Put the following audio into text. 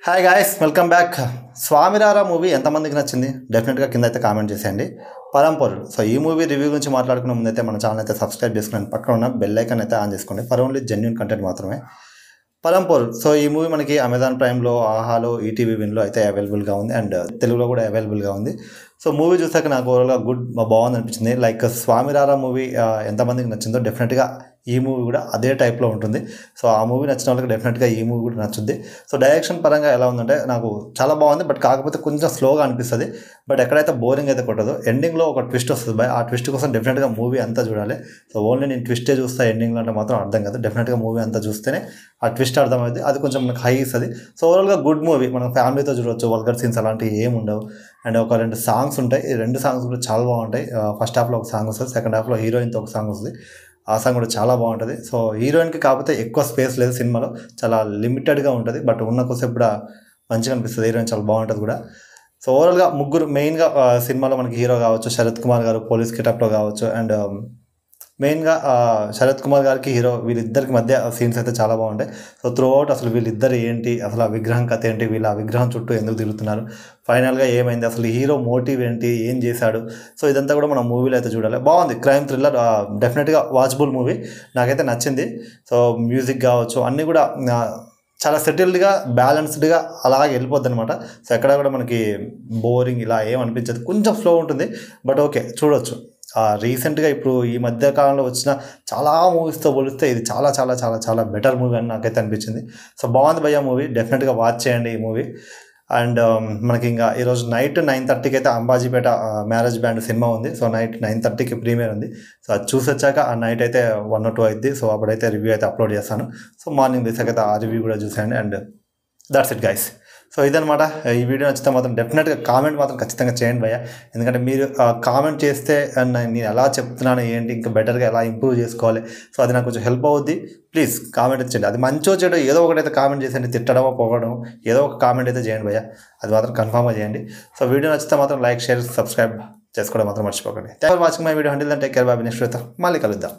Hi guys, welcome back. Swamy Ra Ra movie ఎంతమందికి నచ్చింది డెఫినెట్గా కింద అయితే కామెంట్ చేసేయండి. పరంపొరుడు. సో ఈ మూవీ రివ్యూ గురించి మాట్లాడుకునే ముందు అయితే మన ఛానల్ అయితే సబ్స్క్రైబ్ చేసుకుని పక్కన ఉన్న బెల్ ఐకాన్ అయితే ఆన్ చేసుకోండి ఫర్ ఓన్లీ జెన్యూన్ కంటెంట్ మాత్రమే. పరంపొరుడు. సో ఈ మూవీ మనకి అమెజాన్ ప్రైమ్లో, ఆహాలో, ఈటీవీ విన్లో అయితే అవైలబుల్గా ఉంది అండ్ తెలుగులో కూడా అవైలబుల్గా ఉంది. సో మూవీ చూసాక నాకు ఓవరాల్గా బాగుంది అనిపించింది. లైక్ స్వామిరారా మూవీ ఎంతమందికి నచ్చిందో డెఫినెట్గా ఈ మూవీ కూడా అదే టైప్లో ఉంటుంది. సో ఆ మూవీ నచ్చిన వాళ్ళకి డెఫినెట్గా ఈ మూవీ కూడా నచ్చుద్ది. సో డైరెక్షన్ పరంగా ఎలా ఉందంటే నాకు చాలా బాగుంది, బట్ కాకపోతే కొంచెం స్లోగా అనిపిస్తుంది. బట్ ఎక్కడైతే బోరింగ్ అయితే కొట్టదు. ఎండింగ్లో ఒక ట్విస్ట్ వస్తుంది బై, ఆ ట్విస్ట్ కోసం డెఫినెట్గా మూవీ అంతా చూడాలి. సో ఓన్లీ నేను ట్విస్టే చూస్తా ఎండింగ్లో అంటే మాత్రం అర్థం కాదు. డెఫినెట్గా మూవీ అంతా చూస్తేనే ఆ ట్విస్ట్ అర్థమైంది, అది కొంచెం మనకు హై ఇస్తుంది. సో ఓవరాల్గా గుడ్ మూవీ, మనం ఫ్యామిలీతో చూడవచ్చు. వల్గర్ సీన్స్ అలాంటివి ఏమి ఉండవు. అండ్ ఒక 2 సాంగ్స్ ఉంటాయి, ఈ 2 సాంగ్స్ కూడా చాలా బాగుంటాయి. ఫస్ట్ హాఫ్లో ఒక సాంగ్ వస్తుంది, సెకండ్ హాఫ్లో హీరోయిన్తో ఒక సాంగ్ వస్తుంది. ఆ సాంగ్ కూడా చాలా బాగుంటుంది. సో హీరోయిన్కి కాకపోతే ఎక్కువ స్పేస్ లేదు సినిమాలో, చాలా లిమిటెడ్గా ఉంటుంది. బట్ ఉన్న కొద్దిసేపు కూడా మంచిగా అనిపిస్తుంది. హీరోయిన్ చాలా బాగుంటుంది కూడా. సో ఓవరాల్గా ముగ్గురు మెయిన్గా సినిమాలో మనకి హీరో కావచ్చు శరత్ కుమార్ గారు పోలీస్ గెటప్లో కావచ్చు, అండ్ మెయిన్గా శరత్ కుమార్ గారికి హీరో వీళ్ళిద్దరికి మధ్య సీన్స్ అయితే చాలా బాగుంటాయి. సో త్రూ అవుట్ అసలు వీళ్ళిద్దరు ఏంటి, అసలు ఆ విగ్రహం కథ ఏంటి, వీళ్ళు ఆ విగ్రహం చుట్టూ ఎందుకు తిరుగుతున్నారు, ఫైనల్గా ఏమైంది, అసలు హీరో మోటివ్ ఏంటి, ఏం చేశాడు. సో ఇదంతా కూడా మనం మూవీలో అయితే చూడాలి. బాగుంది, క్రైమ్ థ్రిల్లర్, డెఫినెట్గా వాచబుల్ మూవీ, నాకైతే నచ్చింది. సో మ్యూజిక్ కావచ్చు అన్నీ కూడా చాలా సెటిల్డ్గా, బ్యాలెన్స్డ్గా అలాగే వెళ్ళిపోద్ది అనమాట. సో ఎక్కడ కూడా మనకి బోరింగ్ ఇలా ఏం అనిపించదు. కొంచెం స్లో ఉంటుంది, బట్ ఓకే చూడొచ్చు. రీసెంట్గా ఇప్పుడు ఈ మధ్య కాలంలో వచ్చిన చాలా మూవీస్తో పోలిస్తే ఇది చాలా చాలా చాలా చాలా బెటర్ మూవీ అని నాకైతే అనిపించింది. సో బాగుంది భయ్యా మూవీ, డెఫినెట్గా వాచ్ చేయండి ఈ మూవీ. అండ్ మనకి ఇంకా ఈరోజు నైట్ 9:30కి అయితే అంబాజీపేట మ్యారేజ్ బ్యాండ్ సినిమా ఉంది. సో నైట్ 9:30కి ప్రీమియర్ ఉంది. సో అది చూసి వచ్చాక ఆ నైట్ అయితే 1 or 2 అవుద్ది. సో అప్పుడైతే రివ్యూ అయితే అప్లోడ్ చేస్తాను. సో మార్నింగ్ తీసాకైతే ఆ రివ్యూ కూడా చూసేయండి. And that's it guys. So ఇదనమాట. ఈ వీడియో నచ్చితే మాత్రం డెఫినెట్గా కామెంట్ మాత్రం ఖచ్చితంగా చేయండి భయ్య. ఎందుకంటే మీరు కామెంట్ చేస్తే నేను ఎలా చెప్తున్నాను ఏంటి, ఇంకా బెటర్గా ఎలా ఇంప్రూవ్ చేసుకోవాలి, సో అది నాకు కొంచెం హెల్ప్ అవుద్ది. ప్లీజ్ కామెంట్ చేయండి. అది మంచో చెడో ఏదో ఒకటైతే కామెంట్ చేసేయండి. తిట్టడమో పొగడమో ఏదో ఒక కామెంట్ అయితే చేయండి భయ్య, అది మాత్రం కన్ఫామ్గా చేయండి. సో వీడియో నచ్చితే మాత్రం లైక్, షేర్, సబ్స్క్రైబ్ చేసుకోవడం మాత్రం మర్చిపోకండి. Thank for watching my video. Until then take care, bye. Next వీడియోతో మళ్ళీ కలుద్దాం.